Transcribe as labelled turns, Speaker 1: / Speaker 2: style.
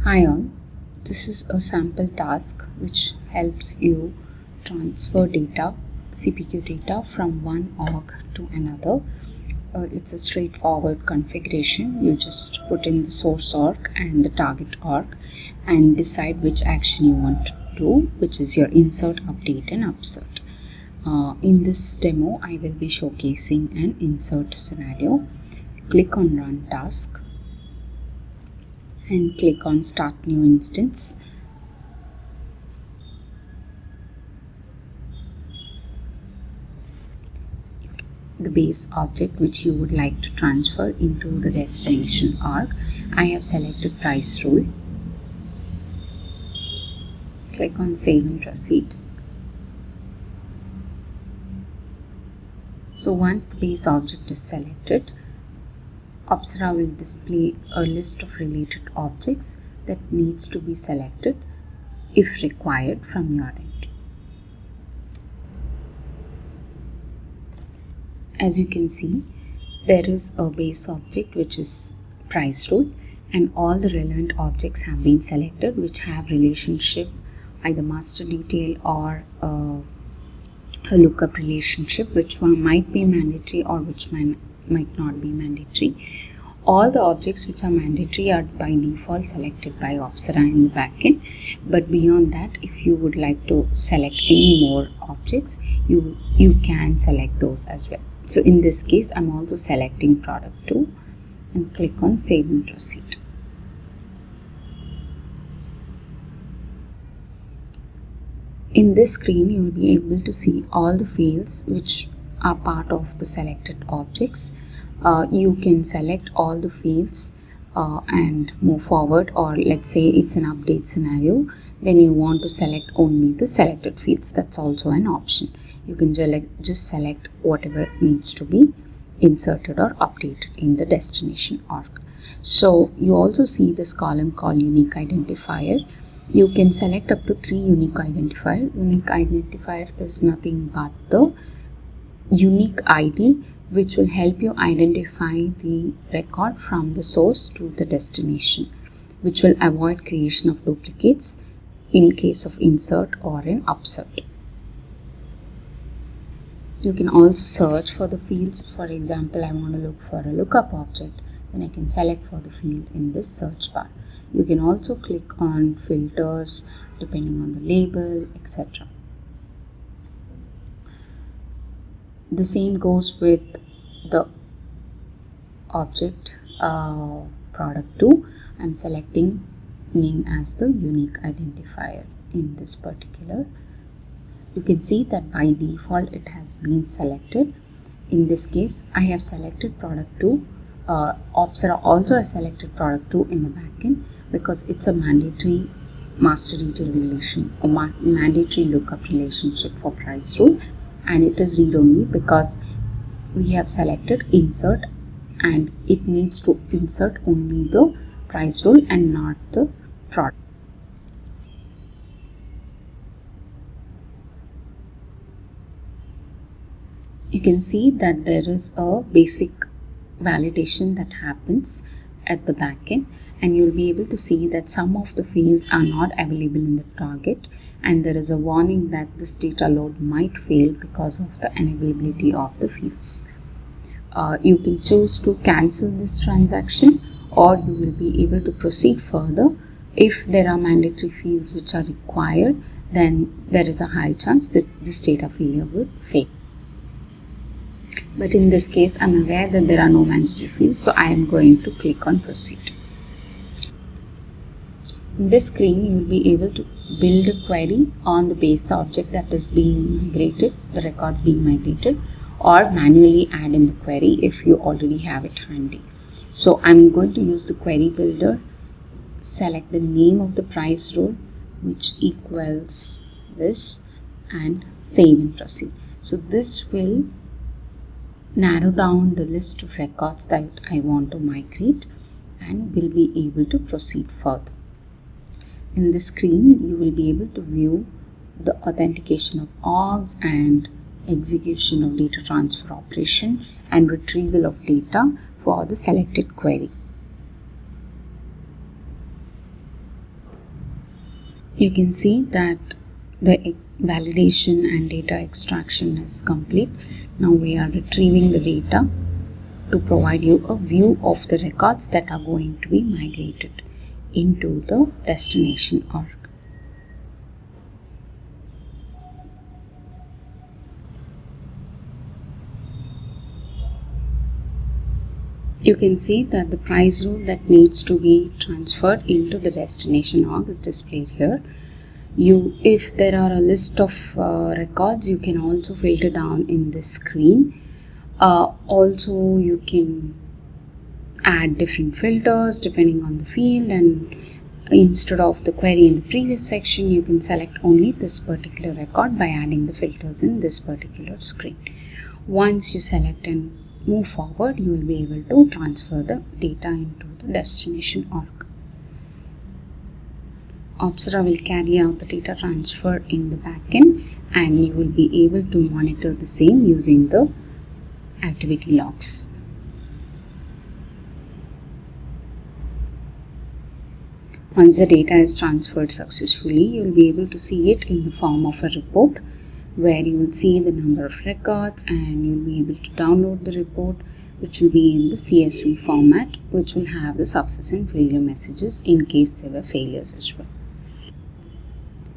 Speaker 1: Hi all, this is a sample task which helps you transfer data, CPQ data from one org to another. It's a straightforward configuration. You just put in the source org and the target org and decide which action you want to do, which is your insert, update and upsert. In this demo, I will be showcasing an insert scenario. Click on Run Task and click on Start New Instance. The base object which you would like to transfer into the destination org. I have selected price rule. Click on Save and Proceed. So once the base object is selected, Opsera will display a list of related objects that needs to be selected if required from your end. As you can see, there is a base object which is price rule, and all the relevant objects have been selected which have relationship, either master detail or a lookup relationship, which one might be mandatory or which might not be mandatory. All the objects which are mandatory are by default selected by Opsera in the backend, but beyond that, if you would like to select any more objects, you can select those as well. So in this case, I'm also selecting product 2 and click on Save and Proceed. In this screen, you will be able to see all the fields which are part of the selected objects. You can select all the fields and move forward, or let's say it's an update scenario, then you want to select only the selected fields. That's also an option. You can just select whatever needs to be inserted or updated in the destination org. So you also see this column called unique identifier. You can select up to 3 unique identifier. Unique identifier is nothing but the unique ID which will help you identify the record from the source to the destination, which will avoid creation of duplicates in case of insert or an upsert. You can also search for the fields. For example, I want to look for a lookup object, then I can select for the field in this search bar. You can also click on filters depending on the label, etc. The same goes with the object product 2. I'm selecting name as the unique identifier in this particular. You can see that by default it has been selected. In this case, I have selected product 2. Opsera also has selected product 2 in the backend because it's a mandatory master detail relation or mandatory lookup relationship for price rule, and it is read only because we have selected insert and it needs to insert only the price rule and not the product. You can see that there is a basic validation that happens at the backend, and you'll be able to see that some of the fields are not available in the target, and there is a warning that this data load might fail because of the unavailability of the fields. You can choose to cancel this transaction, or you will be able to proceed further. If there are mandatory fields which are required, then there is a high chance that this data failure would fail. But in this case, I'm aware that there are no mandatory fields, so I am going to click on Proceed. In this screen, you will be able to build a query on the base object that is being migrated, the records being migrated, or manually add in the query if you already have it handy. So I'm going to use the query builder, select the name of the price rule, which equals this, and save and proceed. So this will narrow down the list of records that I want to migrate and will be able to proceed further. In this screen, you will be able to view the authentication of orgs and execution of data transfer operation and retrieval of data for the selected query. You can see that the validation and data extraction is complete. Now we are retrieving the data to provide you a view of the records that are going to be migrated into the destination org. You can see that the price rule that needs to be transferred into the destination org is displayed here. If there are a list of records, you can also filter down in this screen. Also, you can add different filters depending on the field, and instead of the query in the previous section, you can select only this particular record by adding the filters in this particular screen. Once you select and move forward, you will be able to transfer the data into the destination org. Opsera will carry out the data transfer in the backend, and you will be able to monitor the same using the activity logs. Once the data is transferred successfully, you will be able to see it in the form of a report, where you will see the number of records, and you will be able to download the report, which will be in the CSV format, which will have the success and failure messages in case there were failures as well.